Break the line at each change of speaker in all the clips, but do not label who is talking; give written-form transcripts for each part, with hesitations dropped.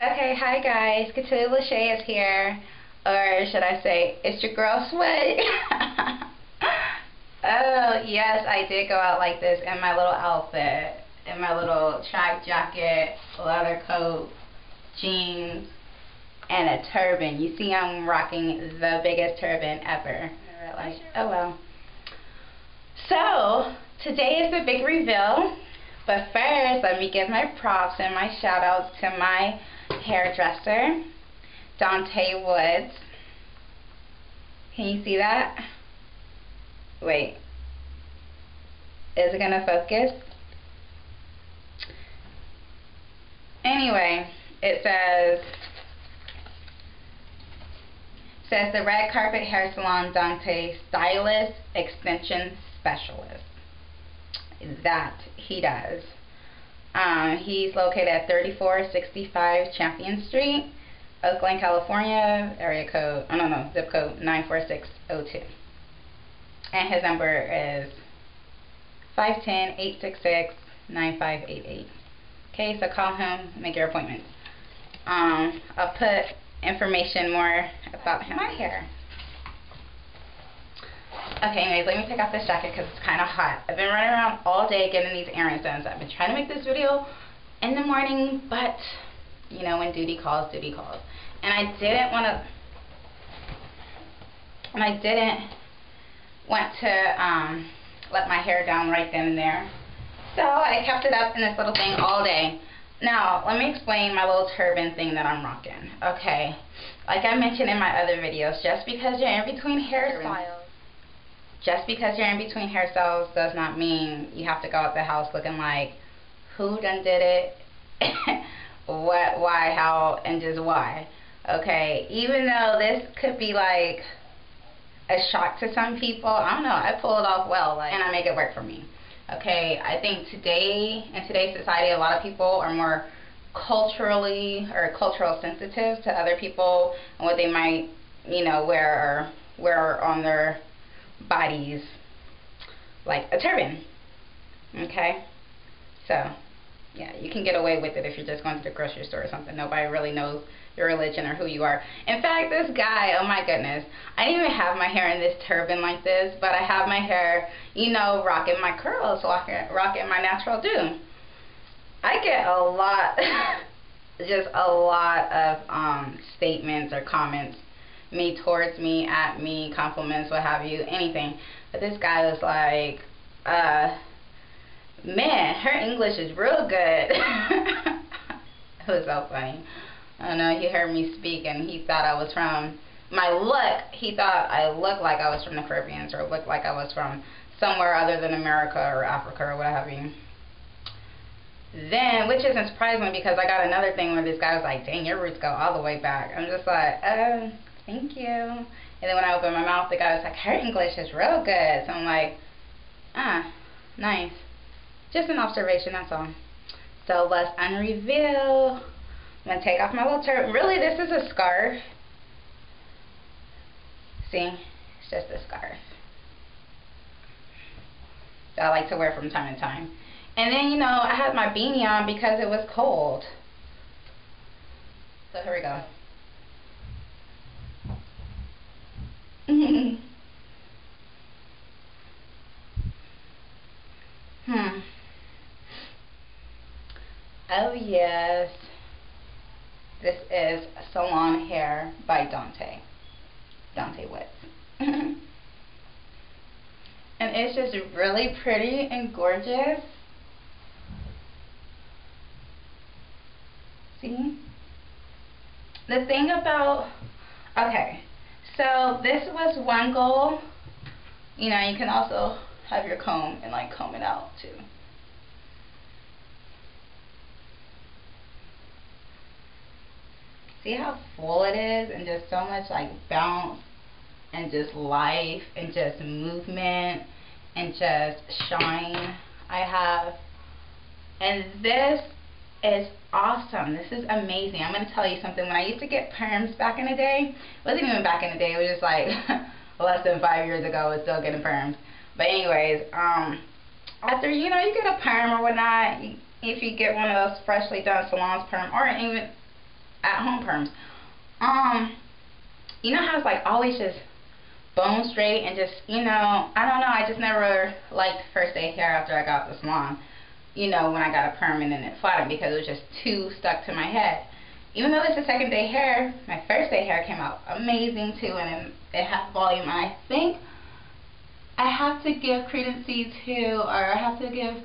Okay, hi guys, Catilla LaShae is here, or should I say, it's your girl Sway. Oh yes, I did go out like this in my little outfit, in my little track jacket, leather coat, jeans, and a turban. You see I'm rocking the biggest turban ever. Like, oh well. So, today is the big reveal, but first let me give my props and my shout outs to my hairdresser, Dante Woods. Can you see that? Wait. Is it gonna focus? Anyway, it says the Red Carpet Hair Salon Dante Stylist Extension Specialist. That he does. He's located at 3465 Champion Street, Oakland, California, area code, zip code 94602. And his number is 510-866-9588. Okay, so call him, make your appointments. I'll put information more about him. My hair. Okay, anyways, let me take off this jacket because it's kind of hot. I've been running around all day getting these errands done, so I've been trying to make this video in the morning, but, you know, when duty calls, duty calls. And I didn't want to let my hair down right then and there. So I kept it up in this little thing all day. Now, let me explain my little turban thing that I'm rocking. Okay, like I mentioned in my other videos, just because you're in between hairstyles, does not mean you have to go out the house looking like who done did it, what, why, how, and just why. Okay, even though this could be like a shock to some people, I don't know, I pull it off well, like, and I make it work for me. Okay, I think today, in today's society, a lot of people are more cultural sensitive to other people and what they might, you know, wear on their bodies, like a turban. Okay, so yeah, you can get away with it if you're just going to the grocery store or something. Nobody really knows your religion or who you are. In fact, this guy, oh my goodness, I didn't even have my hair in this turban like this, but I have my hair, you know, rocking my curls, rocking my natural do. I get a lot, just a lot of statements or comments made towards me, at me, compliments, what have you, anything. But this guy was like, man, her English is real good. It was so funny. I don't know, he heard me speak and he thought I was from, he thought I looked like I was from the Caribbean or looked like I was from somewhere other than America or Africa or what have you. Then, which isn't surprising because I got another thing where this guy was like, dang, your roots go all the way back. I'm just like, thank you. And then when I opened my mouth, the guy was like, her English is real good. So I'm like, nice. Just an observation, that's all. So let's unreveal. I'm going to take off my little turban. Really, this is a scarf. See? It's just a scarf that I like to wear from time to time. And then, you know, I had my beanie on because it was cold. So here we go. Oh yes. This is Salon Hair by Dante Woods. And it's just really pretty and gorgeous. See? The thing about, okay, so this was one goal. You know, you can also have your comb and like comb it out too. See how full it is and just so much like bounce and just life and just movement and just shine I have. And this is awesome. This is amazing. I'm going to tell you something. When I used to get perms back in the day, it wasn't even back in the day, it was just like less than 5 years ago, I was still getting perms. But anyways, after, you know, you get a perm or whatnot, if you get one of those freshly done salons perm, or even at-home perms. You know how it's like always just bone straight and just, you know, I don't know, I just never liked first day hair after I got the salon, you know, when I got a perm and then it flattened because it was just too stuck to my head. Even though this is second day hair, my first day hair came out amazing too, and it had volume. And I think I have to give credence to, or I have to give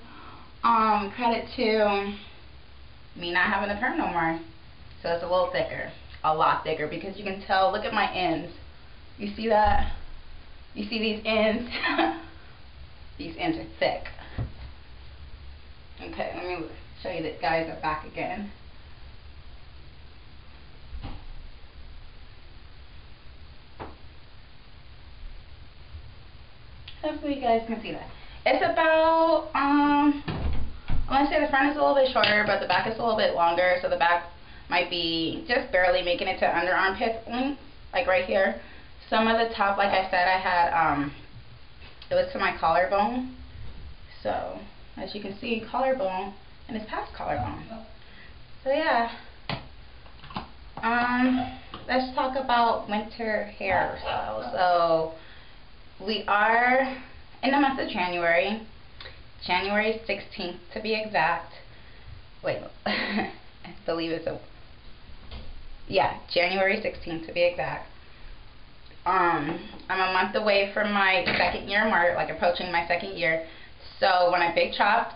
credit to me not having a perm no more. So it's a little thicker, a lot thicker, because you can tell, look at my ends. You see that? You see these ends? These ends are thick. Okay, let me show you the guys are back again. Hopefully you guys can see that. It's about, I want to say the front is a little bit shorter, but the back is a little bit longer, so the back might be just barely making it to under armpit length, like right here. Some of the top, like I said, I had, it was to my collarbone. So, as you can see, collarbone, and it's past collarbone. So yeah. Let's talk about winter hairstyles. So, we are in the month of January. January 16th to be exact. Wait, I believe it's January 16th to be exact. I'm a month away from my second year mark, like approaching my second year. So when I big chopped,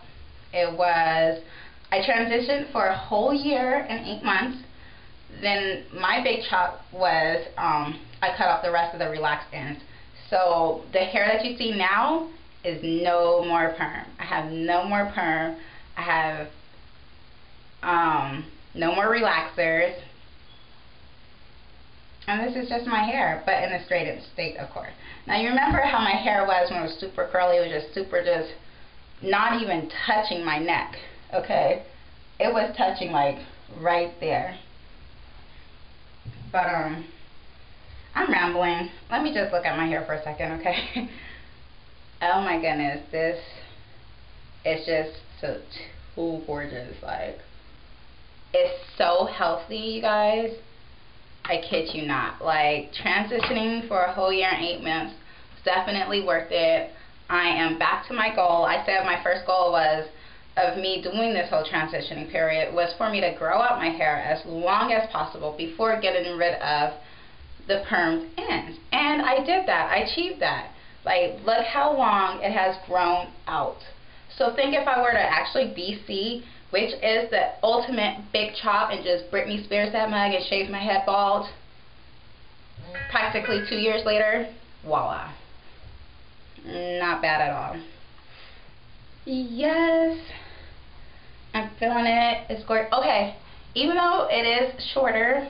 I transitioned for a whole year and 8 months. Then my big chop was, I cut off the rest of the relaxed ends. So the hair that you see now is no more perm. I have no more perm. I have no more relaxers. And this is just my hair, but in a straightened state, of course. Now you remember how my hair was when it was super curly. It was just super, just not even touching my neck, okay? It was touching like right there. But I'm rambling. Let me just look at my hair for a second, okay? Oh my goodness, this is just so too gorgeous. Like, it's so healthy, you guys. I kid you not. Like, transitioning for a whole year and 8 months is definitely worth it. I am back to my goal. I said my first goal was of me doing this whole transitioning period was for me to grow out my hair as long as possible before getting rid of the permed ends. And I did that. I achieved that. Like, look how long it has grown out. So think if I were to actually BC, which is the ultimate big chop, and just Britney Spears that mug and shave my head bald, practically 2 years later, voila. Not bad at all. Yes. I'm feeling it. It's gorgeous. Okay, even though it is shorter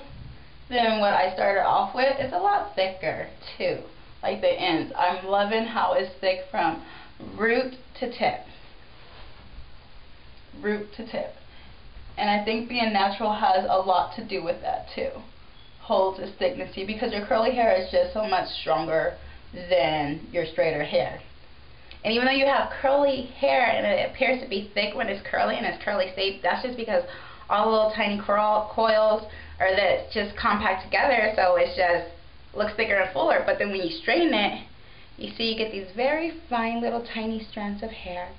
than what I started off with, it's a lot thicker too. Like the ends. I'm loving how it's thick from root to tip. Root to tip. And I think being natural has a lot to do with that too. Holds its thickness to you, because your curly hair is just so much stronger than your straighter hair. And even though you have curly hair and it appears to be thick when it's curly and it's curly state, that's just because all the little tiny coils are that just compact together, so it's just looks thicker and fuller. But then when you straighten it, you see you get these very fine little tiny strands of hair.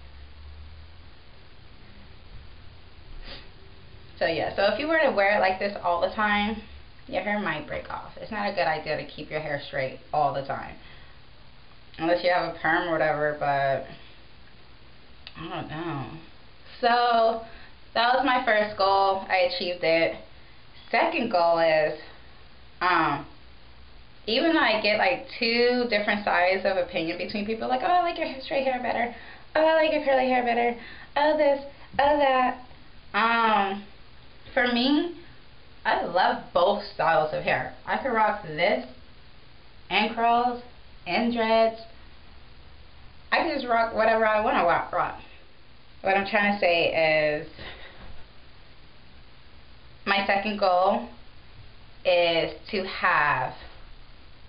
So yeah, so if you were to wear it like this all the time, your hair might break off. It's not a good idea to keep your hair straight all the time. Unless you have a perm or whatever, but I don't know. So that was my first goal. I achieved it. Second goal is, even though I get like 2 different sides of opinion between people, like, oh, I like your straight hair better, oh, I like your curly hair better, oh, this, oh, that. For me, I love both styles of hair. I could rock this and curls and dreads. I can just rock whatever I want to rock. What I'm trying to say is, my second goal is to have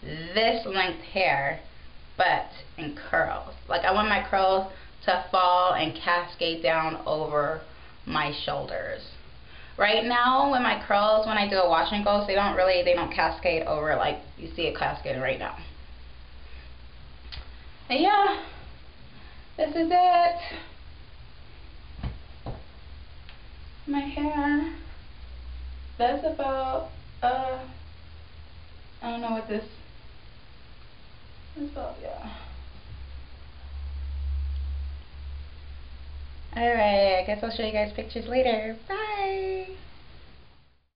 this length hair, but in curls. Like, I want my curls to fall and cascade down over my shoulders. Right now, with my curls, when I do a wash and go, they don't cascade over like you see it cascading right now. And yeah, this is it. My hair. That's about, I don't know what this is about, yeah. Alright, I guess I'll show you guys pictures later. Bye!